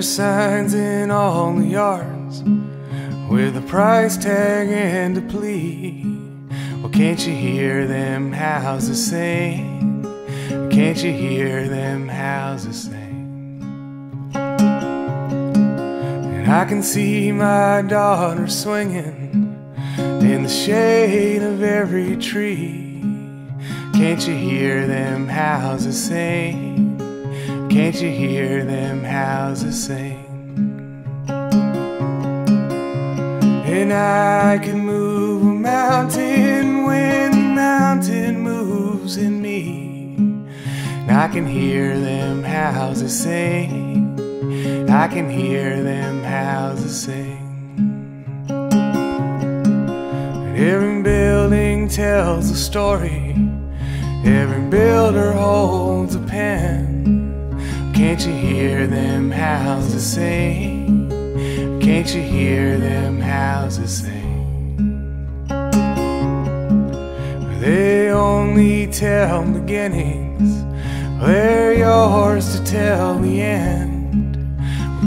There's signs in all the yards with a price tag and a plea. Well, can't you hear them houses sing? Can't you hear them houses sing? And I can see my daughter swinging in the shade of every tree. Can't you hear them houses sing? Can't you hear them houses sing? And I can move a mountain when the mountain moves in me. And I can hear them houses sing. I can hear them houses sing. And every building tells a story. Every builder holds a pen. Can't you hear them houses sing? Can't you hear them houses sing? They only tell beginnings, they're yours to tell the end.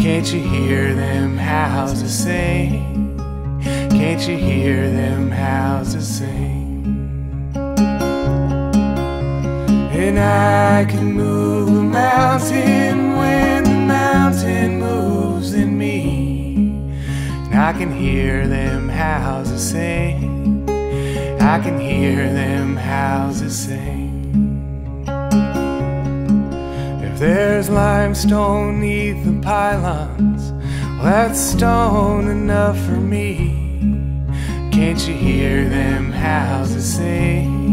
Can't you hear them houses sing? Can't you hear them houses sing? And I can move a mountain when the mountain moves in me. And I can hear them houses sing. I can hear them houses sing. If there's limestone neath the pylons, well, that's stone enough for me. Can't you hear them houses sing?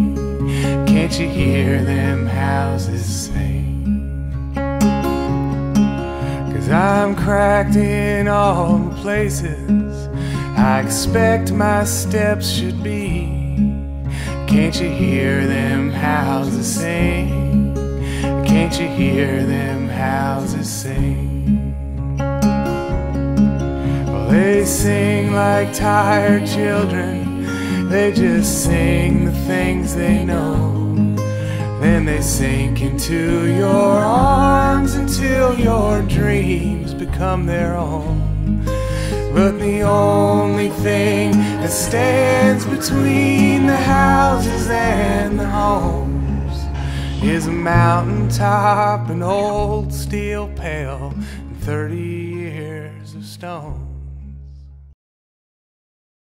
Can't you hear them houses sing? 'Cause I'm cracked in all the places I expect my steps should be. Can't you hear them houses sing? Can't you hear them houses sing? Well, they sing like tired children. They just sing the things they know. Then they sink into your arms until your dreams become their own. But the only thing that stands between the houses and the homes is a mountaintop, an old steel pail, and 30 years of stone.